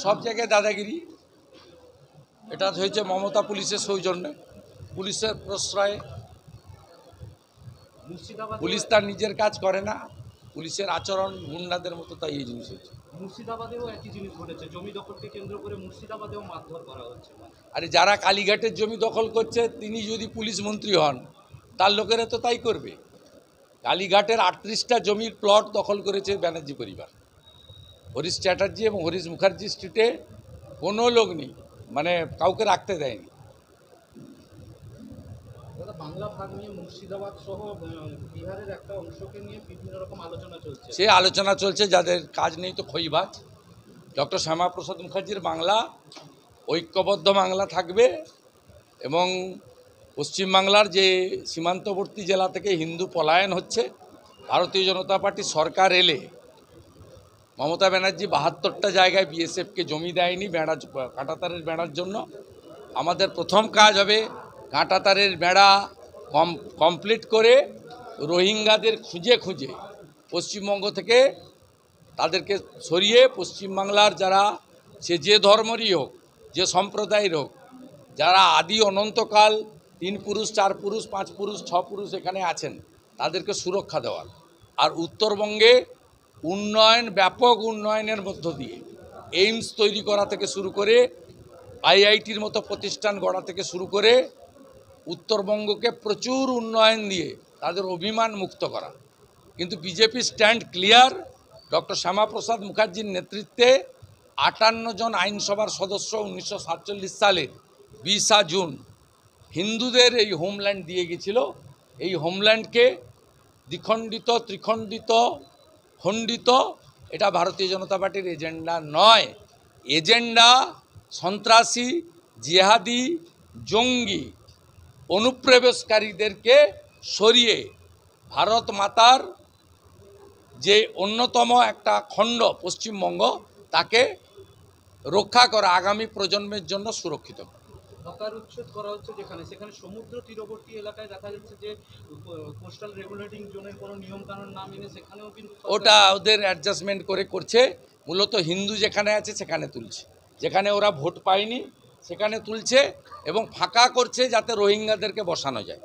সব জায়গায় দাদাগিরি। এটা হয়েছে মমতা পুলিশের সৌজন্যে, পুলিশের প্রশ্রয়ে। পুলিশ তার নিজের কাজ করে না, পুলিশের আচরণ গুন্ডাদের মতো, তাই এই জিনিস হচ্ছে। মুর্শিদাবাদেও একই জিনিস ঘটেছে, জমি দখলকে কেন্দ্র করে মুর্শিদাবাদেও মারধর করা হচ্ছে। আরে যারা কালীঘাটের জমি দখল করছে তিনি যদি পুলিশ মন্ত্রী হন তার লোকেরা তো তাই করবে। কালীঘাটের 38টা জমির প্লট দখল করেছে ব্যানার্জি পরিবার। হরিশ চ্যাটার্জি এবং হরিশ মুখার্জি স্ট্রিটে কোনো লোক নেই, মানে কাউকে রাখতে দেয়নি। বাংলা ভাগ নিয়ে মুর্শিদাবাদ সহ বিহারের একটা অংশকে নিয়ে বিভিন্ন রকম আলোচনা চলছে। সে আলোচনা চলছে, যাদের কাজ নেই তো খইবাজ। ডক্টর শ্যামাপ্রসাদ মুখার্জির বাংলা ঐক্যবদ্ধ বাংলা থাকবে এবং পশ্চিমবাংলার যে সীমান্তবর্তী জেলা থেকে হিন্দু পলায়ন হচ্ছে, ভারতীয় জনতা পার্টি সরকার এলে মমতা ব্যানার্জি 72টা জায়গায় বিএসএফকে জমি দেয়নি বেড়া, কাঁটাতারের বেড়ার জন্য। আমাদের প্রথম কাজ হবে কাঁটাতারের বেড়া কমপ্লিট করে রোহিঙ্গাদের খুঁজে খুঁজে পশ্চিমবঙ্গ থেকে তাদেরকে সরিয়ে পশ্চিমবাংলার যারা, সে যে ধর্মেরই হোক, যে সম্প্রদায়ের হোক, যারা আদি অনন্তকাল 3 পুরুষ 4 পুরুষ 5 পুরুষ 6 পুরুষ এখানে আছেন, তাদেরকে সুরক্ষা দেওয়ার। আর উত্তরবঙ্গে উন্নয়ন, ব্যাপক উন্নয়নের মধ্য দিয়ে এইমস তৈরি করা থেকে শুরু করে আইআইটির মতো প্রতিষ্ঠান গড়া থেকে শুরু করে উত্তরবঙ্গকে প্রচুর উন্নয়ন দিয়ে তাদের অভিমান মুক্ত করা। কিন্তু BJP stand clear. Doctor Shyamaprasad মুখার্জির নেতৃত্বে 58 জন আইনসভার সদস্য 1947 সালের 20 জুন হিন্দুদের এই হোমল্যান্ড দিয়ে গেছিল। এই হোমল্যান্ডকে দ্বিখণ্ডিত, ত্রিখণ্ডিত, খণ্ডিত, এটা ভারতীয় জনতা পার্টির এজেন্ডা নয়। এজেন্ডা সন্ত্রাসী, জিহাদি, জঙ্গি অনুপ্রবেশকারীদেরকে সরিয়ে ভারত মাতার যে অন্যতম একটা খণ্ড পশ্চিমবঙ্গ, তাকে রক্ষা করা, আগামী প্রজন্মের জন্য সুরক্ষিত করা। হকার উচ্ছেদ করা হচ্ছে যেখানে সেখানে সমুদ্র তীরবর্তী এলাকায় দেখা যাচ্ছে যে কোস্টাল রেগুলেটিং জোনের কোনো নিয়ম কানুন না মেনে সেখানেও কিন্তু ওটা ওদের অ্যাডজাস্টমেন্ট করে করছে। মূলত হিন্দু যেখানে আছে সেখানে তুলছে, যেখানে ওরা ভোট পায়নি সেখানে তুলছে এবং ফাঁকা করছে যাতে রোহিঙ্গাদেরকে বসানো যায়।